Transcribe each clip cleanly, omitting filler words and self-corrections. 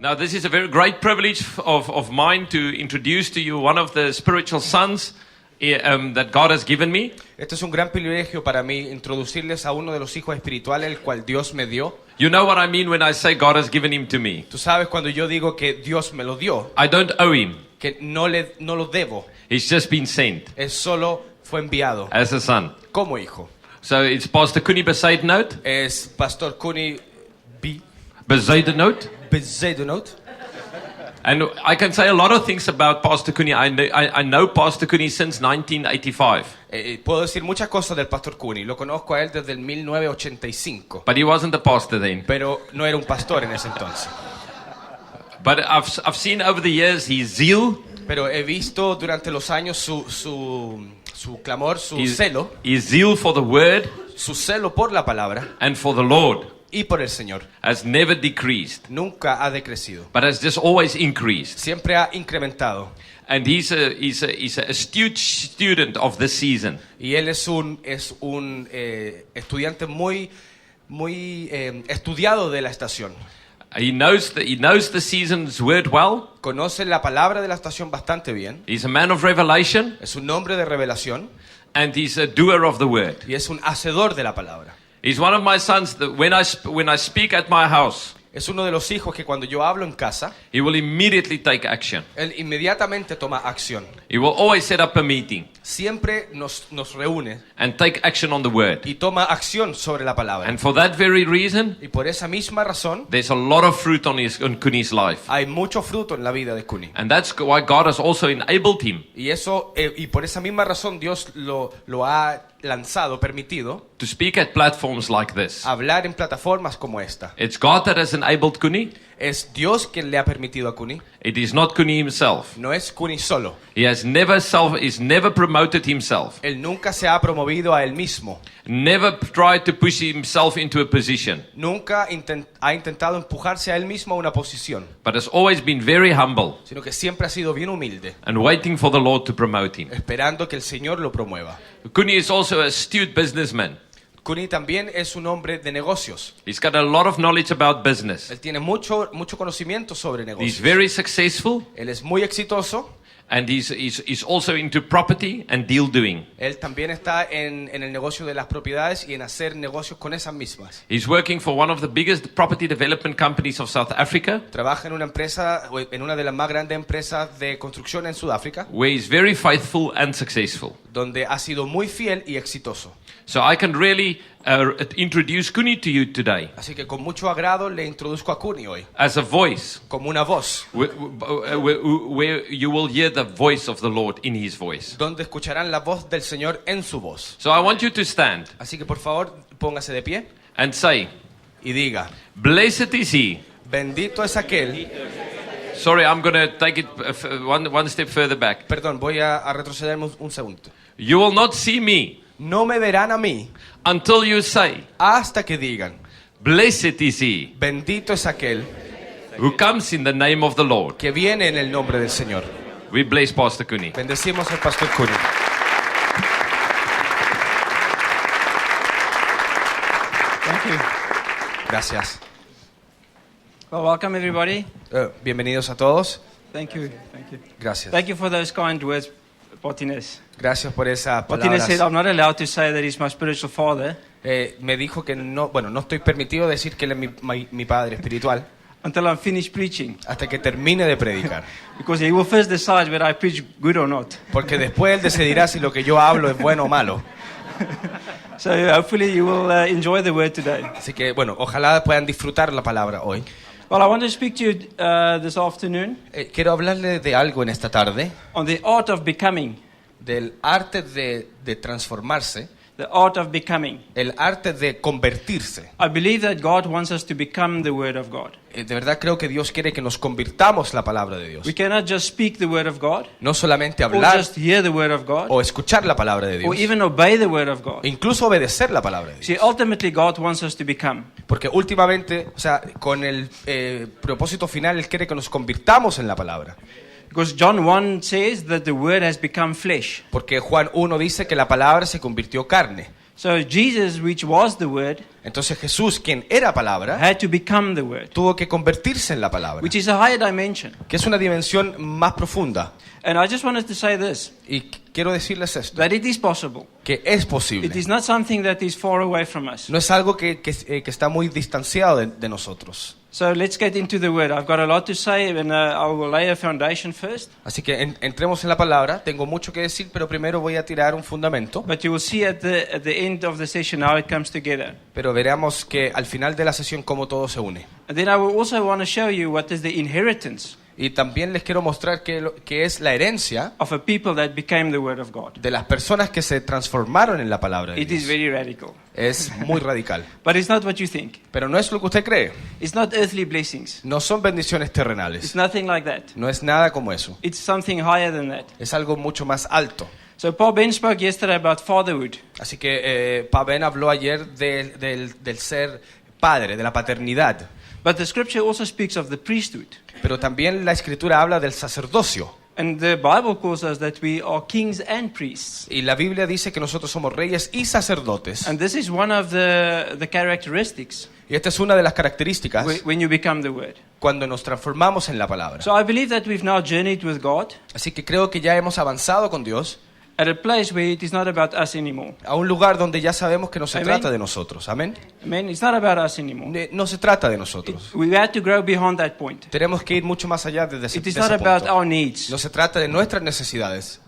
Now, this is a very great privilege of mine to introduce to you one of the spiritual sons that God has given me. Este es un gran privilegio para mí introducirles a uno de los hijos espirituales el cual Dios me dio. You know what I mean when I say God has given him to me. Tú sabes cuando yo digo que Dios me lo dio, I don't owe him. que no lo debo, He's just been sent es solo fue enviado as a son. como hijo. So it's Pastor Kuni Bezuidenhout. Es Pastor Kuni Bezuidenhout. Bezuidenhout. And I can say a lot of things about Pastor Kuni. I know Pastor Kuni since 1985. Puedo decir muchas cosas del Pastor Kuni. Lo conozco a él desde el 1985. But he wasn't a pastor then. Pero no era un pastor en ese entonces. But I've seen over the years his zeal, Pero he visto durante los años su clamor, su his celo zeal for the word por la palabra and for the Lord y por el Señor. has never decreased, Nunca ha decrecido. but has just always increased. Siempre ha incrementado. And he's an astute student of this season. Y él es un estudiante muy estudiado de la estación. He knows the season's word well. Conoce la palabra de la estación bastante bien. He's a man of revelation, Es un hombre de revelación and he's a doer of the word. y es un hacedor de la palabra. He's one of my sons that when I speak at my house, Es uno de los hijos que cuando yo hablo en casa, he will immediately take action. él inmediatamente toma acción. He will always set up a meeting Siempre nos reúne and take action on the word. y toma acción sobre la palabra. And for that very reason, Y por esa misma razón, there's a lot of fruit on Kuni's life. hay mucho fruto en la vida de Kuni. And that's why God has also enabled him Y por esa misma razón Dios lo ha lanzado, permitido, to speak at platforms like this. hablar en plataformas como esta. It's God that has enabled Kuni. Es Dios quien le ha permitido a Kuni. It is not Kuni himself. No es Kuni solo. He's never promoted himself. Él nunca se ha promovido a él mismo. Never tried to push himself into a position. Nunca ha intentado empujarse a él mismo a una posición, But has always been very humble sino que siempre ha sido bien humilde, and waiting for the Lord to promote him. esperando que el Señor lo promueva. Kuni is also an astute businessman. Kuni también es un hombre de negocios. He's got a lot of knowledge about business. Él tiene mucho conocimiento sobre He's negocios. very successful, Él es muy exitoso. and he's also into property and deal doing. Él también está en el negocio de las propiedades y en hacer negocios con esas mismas. He's working for one of the biggest property development companies of South Africa, Trabaja en una de las más grandes empresas de construcción en Sudáfrica, where he's very faithful and successful. donde ha sido muy fiel y exitoso. So I can really introduce Kuni to you today Así que con mucho agrado le introduzco a Kuni hoy, as a voice, como una voz, where you will hear the voice of the Lord in his voice. donde escucharán la voz del Señor en su voz. So I want you to stand Así que por favor, póngase de pie and say, y diga, "Blessed is he." bendito es aquel. Sorry, I'm going to take it one step further back. Perdón, voy a retrocederme un segundo. You will not see me No me verán a mí until you say, hasta que digan, "Blessed is he bendito es aquel who comes in the name of the Lord." que viene en el nombre del Señor. We bless Pastor Kuni. Bendecimos al Pastor Kuni. Thank you. Gracias. Well, welcome everybody. Bienvenidos a todos. Thank you. Thank you. Gracias. Thank you for those kind words, Potines. Gracias por esas Potines said, palabras. I'm not allowed to say that he's my spiritual father Me dijo que no estoy permitido decir que él es mi padre espiritual until I'm finished preaching. hasta que termine de predicar. Because he will first decide whether I preach good or not. Porque después él decidirá si lo que yo hablo es bueno o malo. So hopefully you will enjoy the word today. Así que, bueno, ojalá puedan disfrutar la palabra hoy. Well, I want to speak to you this afternoon Quiero hablarle de algo en esta tarde, on the art of becoming. del arte de transformarse, The art of becoming. el arte de convertirse. I believe that God wants us to become the Word of God. De verdad creo que Dios quiere que nos convirtamos la palabra de Dios. We cannot just speak the Word of God, No solamente or hablar just hear the Word of God, o escuchar la palabra de or Dios, even obey the Word of God. e incluso obedecer la palabra de Dios. See, ultimately God wants us to become. Porque últimamente, o sea, con el propósito final, Él quiere que nos convirtamos en la palabra. Because John 1 says that the Word has become flesh. Porque Juan 1 dice que la palabra se convirtió carne. So Jesus, which was the Word, Entonces Jesús, quien era palabra, had to become the Word, tuvo que convertirse en la palabra, which is a higher dimension. que es una dimensión más profunda. And I just wanted to say this, Y quiero decirles esto, that it is possible. que es It posible. is not something that is far away from us. No es algo que está muy distanciado de nosotros. So let's get into the Word. I've got a lot to say, and I will lay a foundation first. Así que entremos en la palabra. Tengo mucho que decir, pero primero voy a tirar un fundamento. But you will see at the end of the session how it comes together. Pero veremos que al final de la sesión cómo todo se une. And then I will also want to show you what is the inheritance Y también les quiero mostrar que es la herencia of a people that became the Word of God. de las personas que se transformaron en la palabra de It is Dios. very radical. Es muy radical. But it's not what you think. Pero no es lo que usted cree. It's not earthly blessings. No son bendiciones It's terrenales. nothing like that. No es nada como eso. It's something higher than that. Es algo mucho más alto. So Paul Ben spoke yesterday about fatherhood. Así que Paben habló ayer del ser padre, de la paternidad. But the scripture also speaks of the priesthood. Pero también la escritura habla del sacerdocio. And the Bible calls us that we are kings and priests. Y la Biblia dice que nosotros somos reyes y sacerdotes. And this is one of the characteristics Y esta es una de las características when you become the Word. cuando nos transformamos en la palabra. So I believe that we've now journeyed with God Así que creo que ya hemos avanzado con Dios at a place where it is not about us anymore. a un lugar donde ya sabemos que no se Amén. trata de nosotros. Amén. Amen. It's not about us anymore. No se trata de nosotros. We had to grow beyond that point. Tenemos que ir mucho más allá de ese, It is de not ese about punto. our needs, No se trata de nuestras necesidades,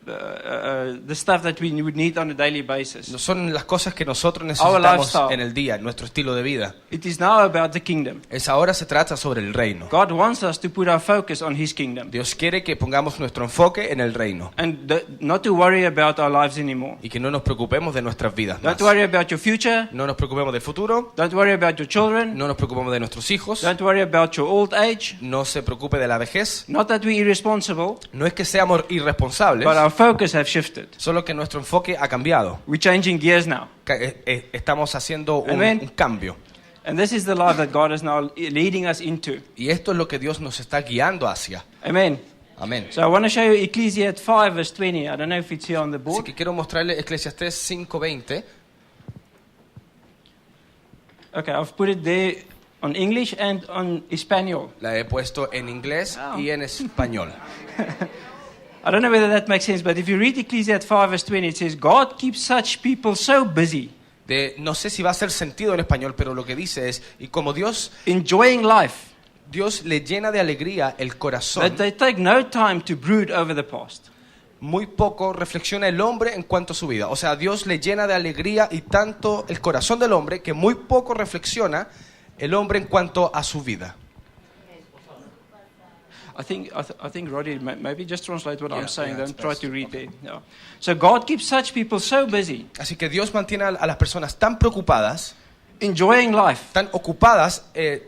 the stuff that we would need on a daily basis. no son las cosas que nosotros Our necesitamos lifestyle. en el día, nuestro estilo de vida. It is now about the kingdom. Ahora se trata sobre el reino. God wants us to put our focus on His kingdom Dios quiere que pongamos nuestro enfoque en el reino and not to worry about our lives anymore. y que no nos preocupemos de nuestras vidas más. Don't worry about your future. No nos preocupemos del futuro, Don't worry about your children. no nos preocupemos de nuestros hijos, Don't worry about your old age. no se preocupe de la vejez. Not that we're irresponsible, No es que seamos irresponsables, but our focus has shifted. solo que nuestro enfoque ha cambiado. We're changing gears now. Estamos haciendo Amén. un cambio. And this is the life that God is now leading us into. Y esto es lo que Dios nos está guiando hacia. Amen. Amén. So I want to show you Ecclesiastes 5 verse 20. I don't know if it's here on the Así board. que quiero mostrarle Eclesiastés 5:20. Okay, I've put it there on English and on Espanol. La he puesto en inglés Oh. y en español. I don't know whether that makes sense, but if you read Ecclesiastes 5 verse 20, it says, God keeps such people so busy, No sé si va a hacer sentido en español, pero lo que dice es, y como Dios enjoying life, le llena de alegría el corazón, that they take no time to brood over the past. muy poco reflexiona el hombre en cuanto a su vida. O sea, Dios le llena de alegría y tanto el corazón del hombre que muy poco reflexiona el hombre en cuanto a su vida. I think Roddy, maybe just translate what I'm saying. that's Don't try best. to read there. Yeah. So God keeps such people so busy, Así que Dios mantiene a las personas tan preocupadas, enjoying life, tan ocupadas,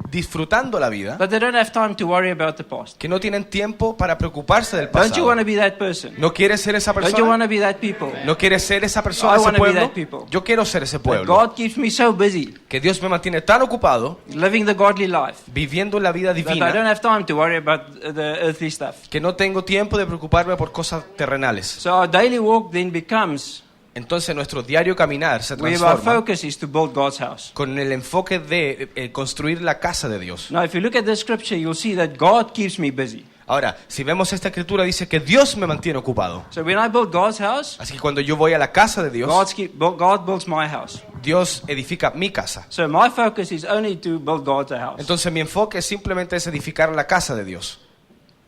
disfrutando la vida, that they don't have time to worry about the past. que no tienen tiempo para preocuparse del Don't you want pasado. to be that person? ¿No quieres ser esa Don't you persona? want to be that people? ¿No quieres ser esa persona, I ese wanna be pueblo? that people. Yo quiero ser ese But pueblo. God keeps me so busy Que Dios me mantiene tan ocupado, living the godly life viviendo la vida that I don't divina, have time to worry about the earthly stuff. que no tengo tiempo de preocuparme por cosas terrenales. So our daily walk then becomes Entonces nuestro diario caminar se where our transforma focus is to build God's house. con el enfoque de construir la casa de Dios. Now, if you look at this scripture, you'll see that God keeps me busy. Ahora, si vemos esta escritura, dice que Dios me mantiene ocupado. So when I build God's house, Así que cuando yo voy a la casa de Dios, God builds my house. Dios edifica mi casa. So my focus is only to build God's house. Entonces mi enfoque simplemente es edificar la casa de Dios.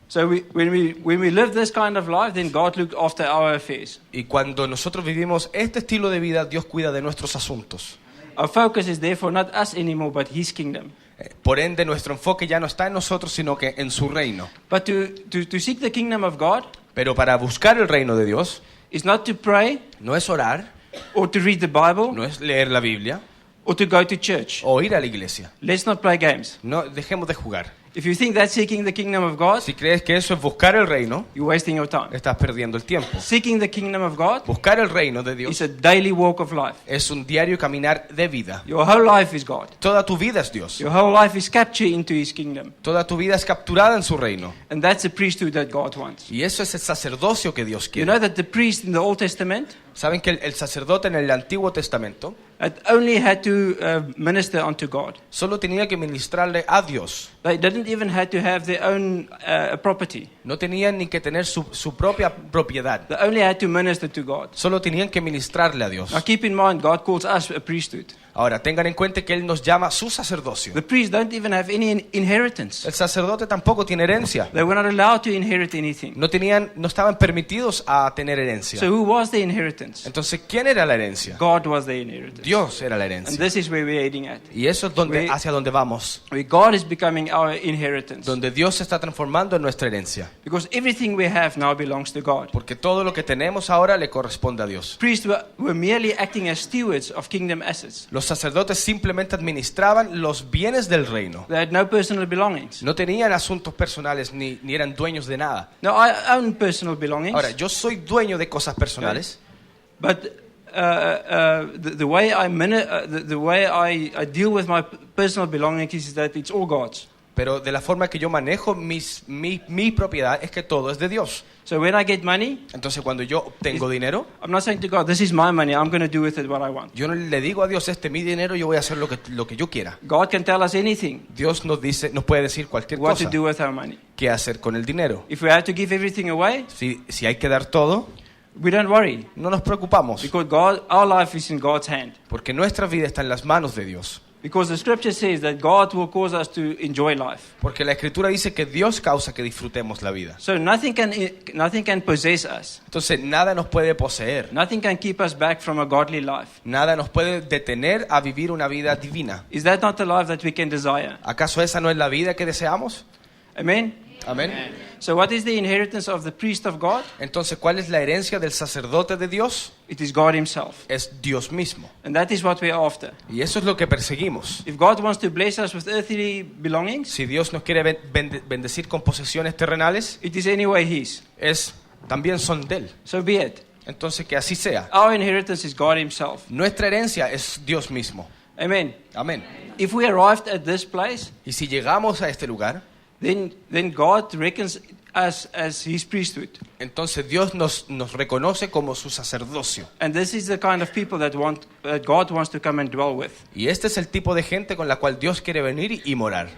So when we live this kind of life, then God looks after our affairs. Y cuando nosotros vivimos este estilo de vida, Dios cuida de nuestros asuntos. Our focus is therefore not us anymore, but His kingdom. Por ende, nuestro enfoque ya no está en nosotros, sino que en su reino. But to seek the kingdom of God Pero para buscar el reino de Dios, is not to pray no es orar, or to read the Bible no es leer la Biblia or to go to church. o ir a la iglesia. Let's not play games. No, dejemos de jugar. If you think that's seeking the kingdom of God, Si crees que eso es buscar el reino, you're wasting your time. estás perdiendo el tiempo. Seeking the kingdom of God Buscar el reino de is Dios a daily walk of life. es un diario caminar de vida. Your whole life is God. Toda tu vida es Dios. Your whole life is captured into His kingdom. Toda tu vida es capturada en su reino. And that's the priesthood that God wants. Y eso es el sacerdocio que Dios You quiere. know that the priest in the Old Testament, Saben que el sacerdote en el Antiguo Testamento it only had to minister unto God. solo tenía que ministrarle a Dios. They didn't even have to have their own property. No tenían ni que tener su propia propiedad. They only had to minister to God. Solo tenían que ministrarle a Dios. Now keep in mind, God calls us a priesthood. Ahora, tengan en cuenta que Él nos llama su sacerdocio. The priests don't even have any inheritance. El sacerdote tampoco tiene herencia. They were not allowed to inherit anything. No estaban permitidos a tener herencia. So who was the inheritance? Entonces, ¿quién era la herencia? God was the inheritance. Dios era la And herencia. this is where we're heading at. Y eso es hacia donde vamos. Where God is becoming our inheritance. Donde Dios se está transformando en nuestra herencia. Because everything we have now belongs to God. Porque todo lo que tenemos ahora le corresponde a Dios. Priests were merely acting as stewards of kingdom assets. Los sacerdotes simplemente administraban los bienes del reino. They had no personal belongings. No tenían asuntos personales ni eran dueños de nada. Now, I own personal belongings. Ahora, yo soy dueño de cosas personales, But the way the way I deal with my personal belongings is that it's all God's. pero de la forma que yo manejo mi propiedad es que todo es de Dios. So when I get money, Entonces, cuando yo obtengo dinero, I'm not saying to God, "This is my money. I'm going to do with it what I want." yo no le digo a Dios, este es mi dinero, yo voy a hacer lo que yo quiera. God can tell us anything Dios nos puede decir cualquier what to cosa, do with our money. qué hacer con el dinero. If we have to give everything away, Si hay que dar todo, we don't worry no nos preocupamos, because our life is in God's hand. porque nuestra vida está en las manos de Dios. Because the scripture says that God will cause us to enjoy life. Porque la Escritura dice que Dios causa que disfrutemos la vida. So nothing can possess us. Entonces, nada nos puede poseer, Nothing can keep us back from a godly life. nada nos puede detener a vivir una vida divina. Is that not the life that we can desire? ¿Acaso esa no es la vida que deseamos? Amen? Amén. So what is the inheritance of the priest of God? Entonces, ¿cuál es la herencia del sacerdote de Dios? It is God himself. Es Dios mismo. And that is what we are after. Y eso es lo que perseguimos. If God wants to bless us with earthly belongings, Si Dios nos quiere bendecir con posesiones terrenales, it is anyway his. también son de Él. So be it. Entonces, que así sea. Our inheritance is God himself. Nuestra herencia es Dios mismo. Amen. Amén. If we arrived at this place, Y si llegamos a este lugar, then God reckons us as his priesthood. entonces Dios nos reconoce como su sacerdocio. And this is the kind of people that God wants to come and dwell with. Y este es el tipo de gente con la cual Dios quiere venir y morar.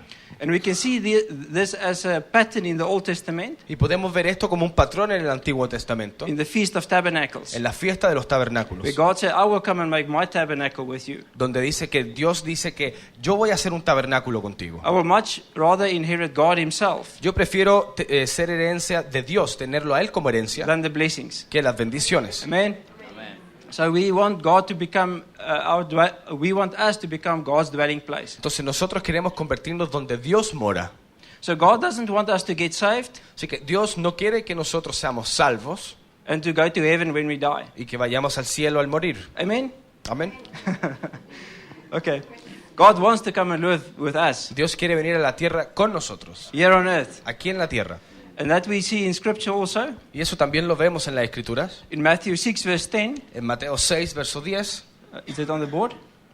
And we can see this as a pattern in the Old Testament, Y podemos ver esto como un patrón en el Antiguo Testamento, in the Feast of Tabernacles, en la fiesta de los tabernáculos, where God said, I will come and make my tabernacle with you. donde Dios dice que yo voy a hacer un tabernáculo contigo. I will much rather inherit God himself Yo prefiero ser herencia de Dios, tenerlo a Él como herencia, than the blessings. que las bendiciones. Amen? So we want God to become we want us to become God's dwelling place. Entonces nosotros queremos convertirnos donde Dios mora. So God doesn't want us to get saved Así que Dios no quiere que nosotros seamos salvos and to go to heaven when we die. y que vayamos al cielo al morir. Amen? Amén. Okay. God wants to come and live with us Dios quiere venir a la tierra con nosotros, here on earth. aquí en la tierra. And that we see in scripture also. Y eso también lo vemos en las Escrituras. In Matthew 6 verse 10. En Mateo 6, verso 10, Is it on the board?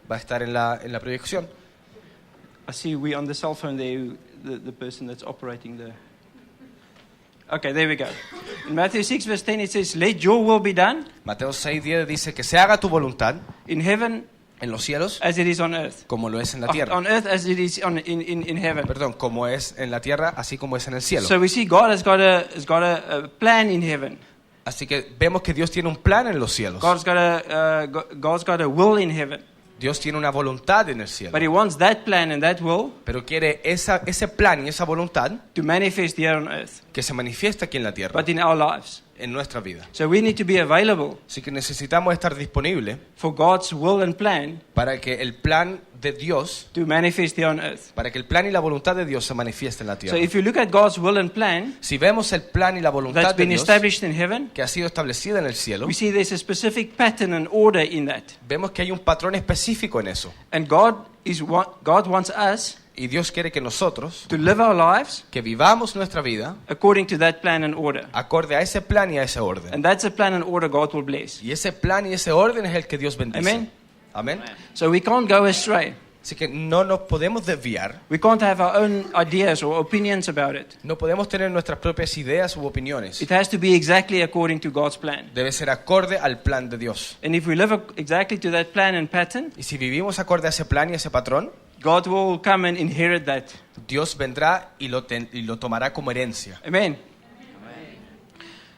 va a estar en la proyección. I see we on the cell phone there, the person that's operating the... Okay, there we go. In Matthew 6 verse 10 it says, let your will be done Mateo 6, 10 dice que se haga tu voluntad in heaven en los cielos as it is on earth. como lo es en la tierra. On earth as it is in heaven. Perdón, como es en la tierra, así como es en el cielo. So we see God has got a plan in heaven. Así que vemos que Dios tiene un plan en los cielos. God's got a will in heaven. Dios tiene una voluntad en el cielo. But he wants that plan and that will Pero quiere ese plan y esa voluntad to manifest here on earth, que se manifiesta aquí en la tierra, but in our lives. en nuestra vida. So we need to be available Así que necesitamos estar disponibles for God's will and plan para que el plan de Dios, to manifest here on earth. para que el plan y la voluntad de Dios se manifieste en la So tierra. if you look at God's will and plan Si vemos el plan y la voluntad that's de been Dios established in heaven, que ha sido establecida en el cielo, we see there's a specific pattern and order in that. vemos que hay un patrón específico en eso. And God wants us Y Dios quiere que nosotros, to live our lives que vivamos nuestra vida according to that plan and order. acorde a ese plan y a ese orden. And that's a plan and order God will bless. Y ese plan y ese orden es el que Dios bendice. Amen. Amén. So we can't go astray. Así que no nos podemos desviar, We can't have our own ideas or opinions about it. no podemos tener nuestras propias ideas u opiniones. It has to be exactly according to God's plan. Debe ser acorde al plan de Dios. And if we live exactly to that plan and pattern, Y si vivimos acorde a ese plan y a ese patrón, God will come and inherit that. Dios vendrá y lo tomará como herencia. Amen.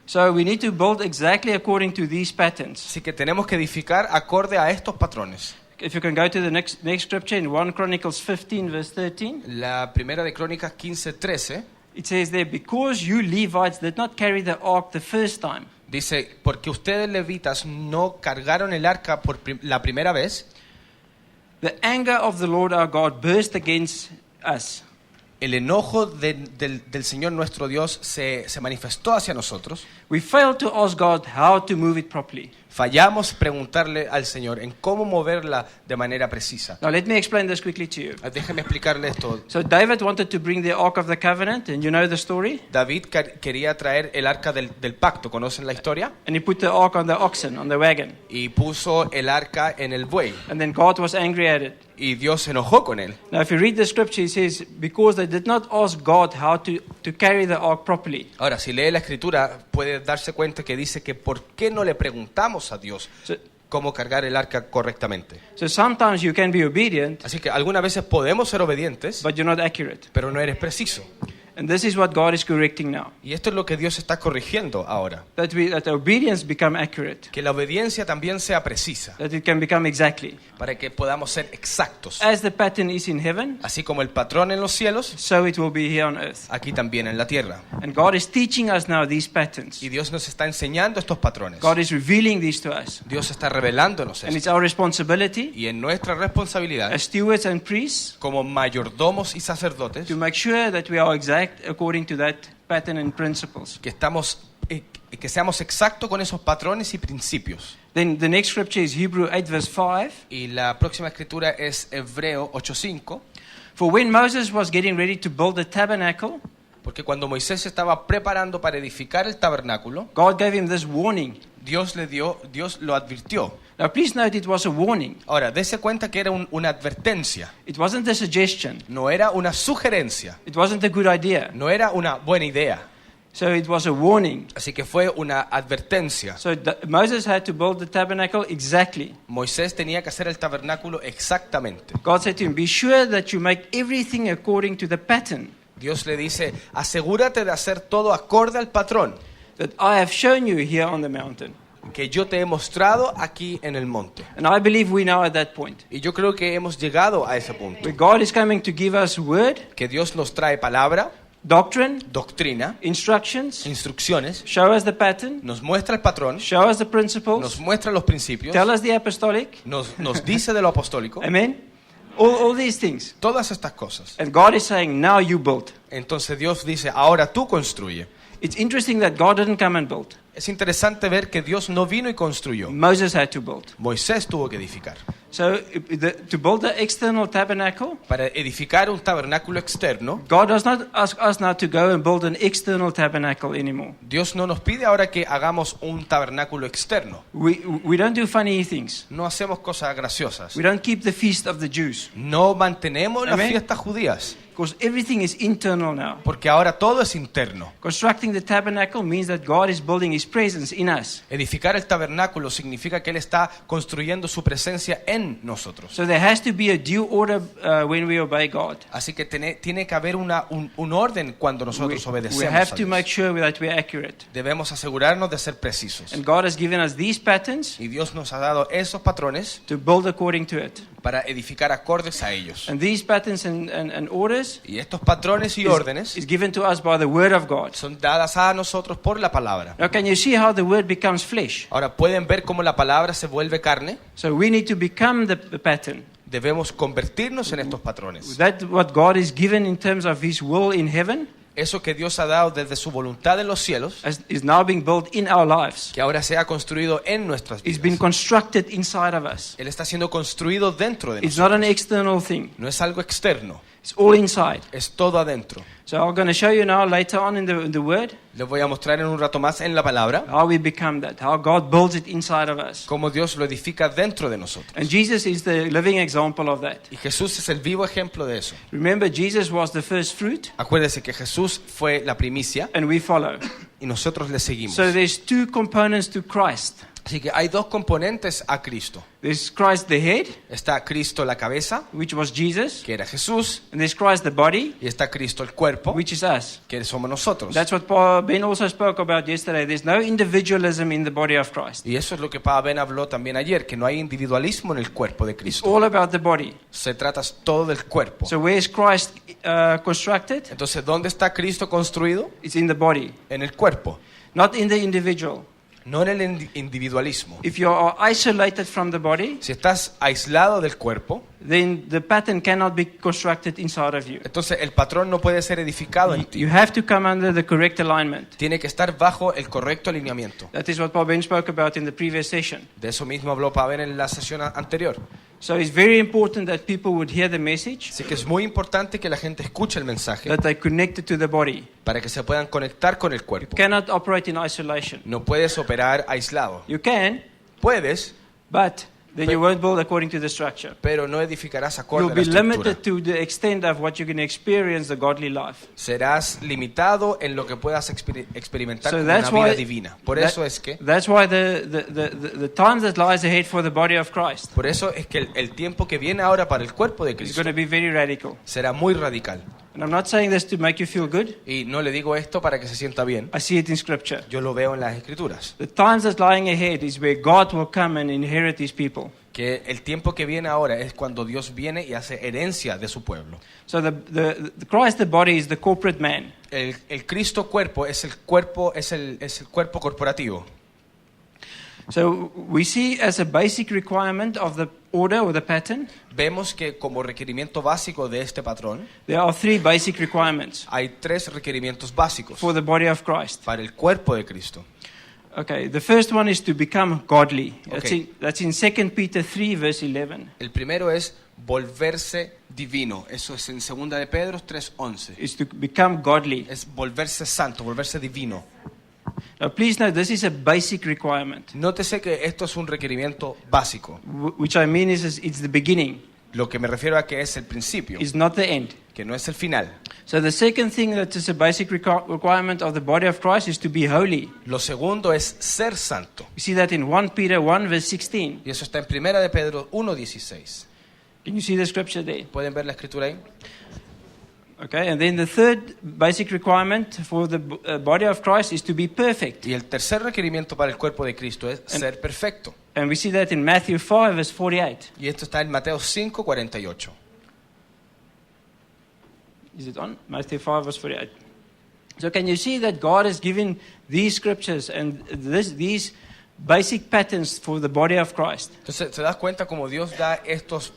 So we need to build exactly according to these patterns. Así que tenemos que edificar acorde a estos patrones. If you can go to the next scripture in 1 Chronicles 15 verse 13, La primera de Crónicas 15:13 it says there, because you Levites did not carry the ark the first time, dice, porque ustedes levitas no cargaron el arca por la primera vez, the anger of the Lord our God burst against us. el enojo del Señor nuestro Dios se manifestó hacia nosotros. We failed to ask God how to move it properly. Fallamos preguntarle al Señor en cómo moverla de manera precisa. Now let me explain this quickly to you. Déjeme explicarle esto. So David wanted to bring the Ark of the Covenant, and you know the story? David quería traer el arca del pacto, ¿conocen la historia? And he put the Ark on the oxen, on the wagon. Y puso el arca en el buey. And then God was angry at it. Y Dios se enojó con él. Now if you read the scripture, it says, because they did not ask God how to carry the Ark properly. Ahora, si lee la escritura, puede darse cuenta que dice que ¿por qué no le preguntamos a Dios So, cómo cargar el arca correctamente? so sometimes you can be obedient, Así que algunas veces podemos ser obedientes, but you're not accurate. pero no eres preciso. And this is what God is correcting now. Y esto es lo que Dios está corrigiendo ahora. That the obedience become accurate. Que la obediencia también sea precisa, That it can become exactly. para que podamos ser exactos. As the pattern is in heaven, Así como el patrón en los cielos, so it will be here on earth. aquí también en la tierra. And God is teaching us now these patterns. Y Dios nos está enseñando estos patrones. God is revealing these to us. Dios está revelándonos And esto. it's our responsibility Y en nuestra responsabilidad, as stewards and priests como mayordomos y sacerdotes, to make sure that we are exact according to that pattern and principles. que seamos exactos con esos patrones y principios. Then the next scripture is Hebrew 8 verse 5. Y la próxima escritura es Hebreo 8:5, For when Moses was getting ready to build the tabernacle, porque cuando Moisés se estaba preparando para edificar el tabernáculo, God gave him this warning. Dios lo advirtió. Now please note it was a warning. Ahora, dése cuenta que era una advertencia, It wasn't a suggestion. no era una sugerencia, It wasn't a good idea. no era una buena idea. So it was a warning. Así que fue una advertencia. So Moses had to build the tabernacle exactly. Moisés tenía que hacer el tabernáculo exactamente. God said to him, be sure that you make everything according to the pattern Dios le dice, asegúrate de hacer todo acorde al patrón that I have shown you here on the mountain. que yo te he mostrado aquí en el monte. And I believe we now at that point. Y yo creo que hemos llegado a ese punto. Where God is coming to give us word, Que Dios nos trae palabra, doctrine, doctrina, instructions, instrucciones, show us the pattern, nos muestra el patrón, show us the nos principles, muestra los principios, tell us the apostolic. nos dice de lo apostólico, Amen. All these things. todas estas cosas. And God is saying, now you build. Entonces Dios dice, ahora tú construye. It's interesting that God didn't come and build. Es interesante ver que Dios no vino y construyó. Moses had to build. Moisés tuvo que edificar. So to build the external tabernacle, Para edificar un tabernáculo externo, God does not ask us now to go and build an external tabernacle anymore. Dios no nos pide ahora que hagamos un tabernáculo externo. We don't do funny things. No hacemos cosas graciosas. We don't keep the feast of the Jews. No mantenemos las Amén. fiestas judías, Because everything is internal now. porque ahora todo es interno. Constructing the tabernacle means that God is building His presence in us. Edificar el tabernáculo significa que Él está construyendo su presencia en nosotros. So there has to be a due order when we obey God. Así que tiene que haber un orden cuando nosotros We obedecemos have a to make Dios. sure that we are accurate. Debemos asegurarnos de ser precisos. And God has given us these patterns Y Dios nos ha dado esos patrones to build according to it. para edificar acordes a ellos. And these patterns and orders Y estos patrones y órdenes is given to us by the Word of God. son dadas a nosotros por la palabra. Now can you see how the Word becomes flesh? Ahora, ¿pueden ver cómo la palabra se vuelve carne? So we need to become the pattern. Debemos convertirnos en estos patrones. That what God is given in terms of His will in heaven Eso que Dios ha dado desde su voluntad en los cielos, is now being built in our lives. que ahora se ha construido en nuestras It's been vidas. constructed inside of us. Él está siendo construido dentro de It's not nosotros. an external thing. No es algo externo. It's all inside. Es todo adentro. So I'm going to show you now later on in the Word Les voy a mostrar en un rato más en la palabra how we become that, how God builds it inside of us. cómo Dios lo edifica dentro de nosotros. And Jesus is the living example of that. Y Jesús es el vivo ejemplo de eso. Remember, Jesus was the first fruit, Acuérdese que Jesús fue la primicia and we follow. y nosotros le seguimos. So there's two components to Christ. Así que hay dos componentes a Cristo. There's Christ the head, Está Cristo la cabeza, which was Jesus, que era Jesús, and there's Christ the body, y está Cristo el cuerpo, which is us. que somos nosotros. That's what Ben also spoke about yesterday. There's no individualism in the body of Christ. Y eso es lo que Papa Ben habló también ayer, que no hay individualismo en el cuerpo de It's Cristo. all about the body. Se trata todo del cuerpo. So where is Christ constructed? Entonces, ¿dónde está Cristo construido? It's in the body, En el cuerpo, not in the individual. no en el individualismo. If you are isolated from the body, Si estás aislado del cuerpo, then the pattern cannot be constructed inside of you. entonces el patrón no puede ser edificado en ti. You have to come under the correct alignment. Tiene que estar bajo el correcto alineamiento. That is what Paul Ben spoke about in the previous session. De eso mismo habló Papa Ben en la sesión anterior. So it's very important that people would hear the message, Así que es muy importante que la gente escuche el mensaje that they connect it to the body. para que se puedan conectar con el You cuerpo. cannot operate in isolation. No puedes operar aislado. You can, Puedes, but then you won't build according to the structure. pero no edificarás You'll acorde a la be estructura. limited to the extent of what you can experience the godly life. Serás limitado en lo que puedas experimentar So como that's una vida why- divina. Por that- eso es que That's why the time that lies ahead for the body of Christ el tiempo que viene ahora para el cuerpo de is Cristo going to be very radical. será muy radical. And I'm not saying this to make you feel good. Y no le digo esto para que se sienta bien. I see it in Scripture. Yo lo veo en las Escrituras. The times that's lying ahead is where God will come and inherit His people. Que el tiempo que viene ahora es cuando Dios viene y hace herencia de su pueblo. So the Christ, the body, is the corporate man. El Cristo cuerpo es el cuerpo, es el cuerpo corporativo. So we see as a basic requirement of the order or the pattern, Vemos que como requerimiento básico de este patrón there are three basic requirements hay tres requerimientos básicos for the body of Christ. para el cuerpo de Cristo. Okay, the first one is to become godly. Okay. That's in 2 Peter 3, verse 11. El primero es volverse divino. Eso es en 2 de Pedro 3:11. Is to become godly. Es volverse santo, volverse divino. Now, please note, this is a basic requirement. Nótese que esto es un requerimiento básico. Which I mean is it's the beginning, Lo que me refiero a que es el principio, is not the end. que no es el final. So the second thing that is a basic requirement of the body of Christ is to be holy. Lo segundo es ser santo. We see that in 1 Peter 1, verse 16. Y eso está en 1 de Pedro 1:16. Can you see the scripture there? ¿Pueden ver la escritura ahí? Okay, and then the third basic requirement for the body of Christ is to be perfect. Y el tercer requerimiento para el cuerpo de Cristo es ser perfecto. And we see that in Matthew 5, verse 48. Y esto está en Mateo 5:48. Is it on? Matthew 5, verse 48. So can you see that God has given these scriptures and these basic patterns for the body of Christ? Entonces, ¿te das cuenta cómo Dios da estos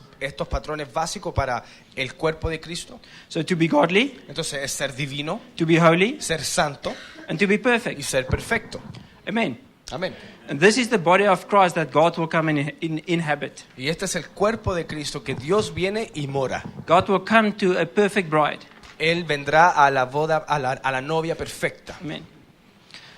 patrones básicos para el cuerpo de Cristo? So to be godly, Entonces, es ser divino, to be holy, ser santo and to be y perfect. ser perfecto. Amen. Amén. And this is the body of Christ that God will come and inhabit. Y este es el cuerpo de Cristo que Dios viene y mora. God will come to a perfect bride. Él vendrá a la boda, a la novia perfecta. Amen.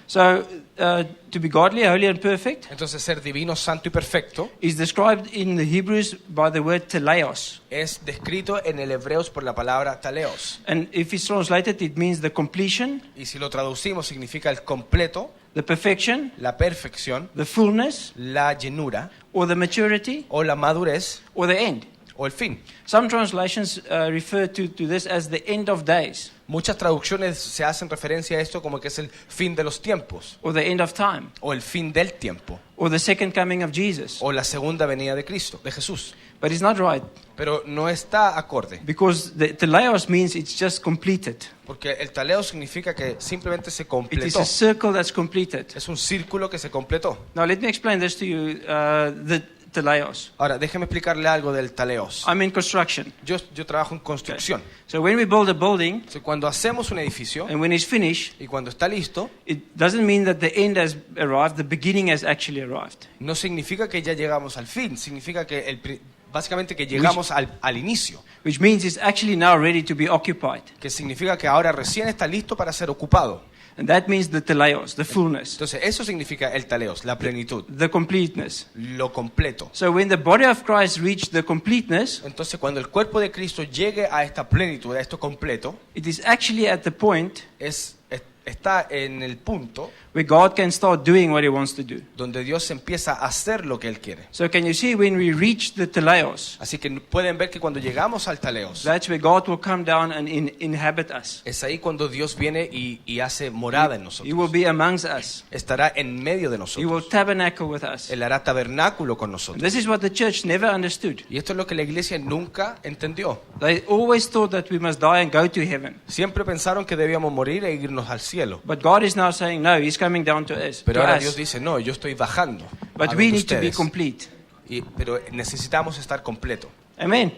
So to be godly, holy, and perfect Entonces, ser divino, santo y perfecto is described in the Hebrews by the word teleos. es descrito en el Hebreos por la palabra taleos. And if it's translated, it means the completion, Y si lo traducimos, significa el completo, the perfection, la perfección, the fullness, la llenura or the maturity, o la madurez or the end. o el fin. Some translations refer to this as the end of days Muchas traducciones se hacen referencia a esto como que es el fin de los tiempos or the end of time o el fin del tiempo or the second coming of Jesus. o la segunda venida de Cristo, de Jesús. But it's not right Pero no está acorde, because the teleos means it's just completed. porque el taleo significa que simplemente se It is completó. a circle that's completed. Es un círculo que se completó. Now let me explain this to you, the teleos. Ahora, déjeme explicarle algo del taleos. I'm in construction. Yo trabajo en construcción. So when we build a building Entonces, cuando hacemos un edificio and when it's finished, y cuando está listo, it doesn't mean that the end has arrived, the beginning has actually arrived. no significa que ya llegamos al fin, significa que básicamente que llegamos al inicio, which means it's actually now ready to be occupied. que significa que ahora recién está listo para ser ocupado. And that means the teleos, the fullness, Entonces eso significa el teleos, la plenitud, the completeness. lo completo. So when the body of Christ reached the completeness, Entonces cuando el cuerpo de Cristo llegue a esta plenitud, a esto completo, it is actually at the point está en el punto where God can start doing what he wants to do. donde Dios empieza a hacer lo que Él quiere. So can you see when we reach the teleos, Así que pueden ver que cuando llegamos al teleos, that's where God will come down and inhabit us. es ahí cuando Dios viene y hace morada en He will nosotros. be amongst us. Estará en medio de He will nosotros. tabernacle with us. Él hará tabernáculo con And nosotros. this is what the church never understood. Y esto es lo que la iglesia nunca entendió. They always thought that we must die and go to heaven. Siempre pensaron que debíamos morir e irnos al cielo. But God is now saying, no, he's coming down to us. Pero to ahora us. Dios dice, no, yo estoy bajando. a But donde we need to be ustedes. complete. Pero necesitamos estar completo. Amen.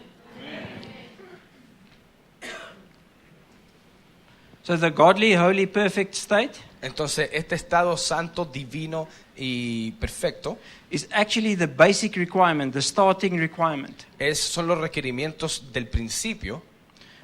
So the godly, holy, perfect state Entonces, este estado santo, divino y perfecto is actually the basic requirement, the starting requirement, son los requerimientos del principio.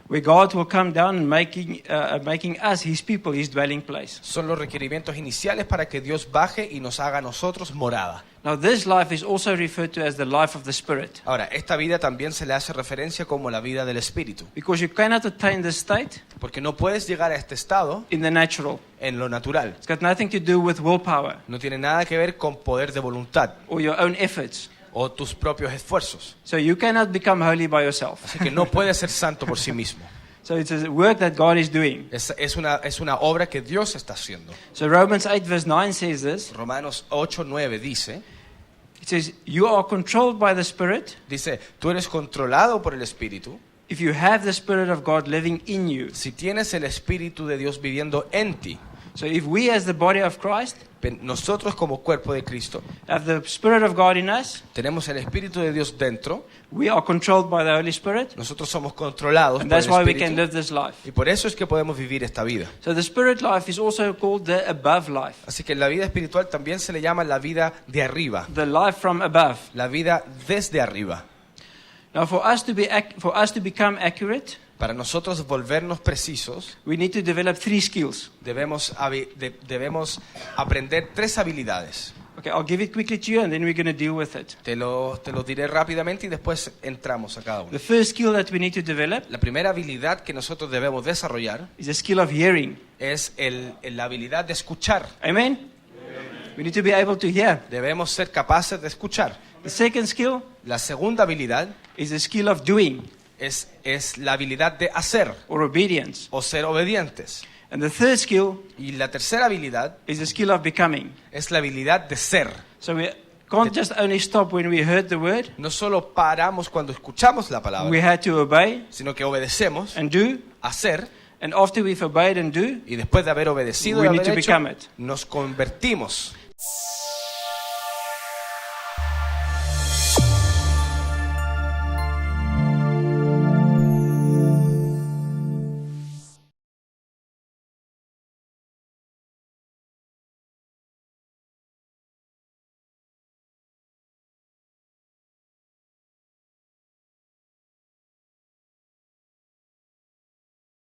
where God will come down and making us, his people, his dwelling place. Son los requerimientos iniciales para que Dios baje y nos haga a nosotros morada. Now this life is also referred to as the life of the Spirit, Ahora, esta vida también se le hace referencia como la vida del Espíritu. because you cannot attain this state Porque no puedes llegar a este estado in the natural. en lo natural. It's got nothing to do with willpower No tiene nada que ver con poder de voluntad or your own efforts. o tus propios esfuerzos. So you cannot become holy by yourself. Así que no puedes ser santo por sí mismo. So it's a work that God is doing. Es una obra que Dios está haciendo. So Romans 8 verse 9 says this. Romanos 8:9 dice, It says, you are controlled by the Spirit tú eres controlado por el Espíritu if you have the Spirit of God living in you. si tienes el Espíritu de Dios viviendo en ti. So if we as the body of Christ Nosotros como cuerpo de Cristo have the Spirit of God in us, tenemos el Espíritu de Dios dentro, we are controlled by the Holy Spirit, nosotros somos controlados and por that's el why we can Espíritu live this life. y por eso es que podemos vivir esta vida. So the Spirit life is also called the above life, Así que la vida espiritual también se le llama la vida de arriba, the life from above. la vida desde arriba. Now for us to become accurate, Para nosotros volvernos precisos, we need to develop 3 skills. debemos aprender 3 habilidades. Okay, I'll give it quickly to you and then we're going to deal with it. Te lo diré rápidamente y después entramos a cada uno. The first skill that we need to develop La primera habilidad que nosotros debemos desarrollar is the skill of hearing. es la habilidad de escuchar. Amen? We need to be able to hear. Debemos ser capaces de escuchar. The second skill La segunda habilidad is the skill of doing es la habilidad de hacer or obedience. o ser obedientes. And the third skill Y la tercera habilidad is the skill of becoming. es la habilidad de ser. So we can't just only stop when we heard the word. No solo paramos cuando escuchamos la We palabra, had to obey sino que obedecemos, and do. hacer, And after we've obeyed and do, y después de haber obedecido We y need haber to hecho, become it. nos convertimos.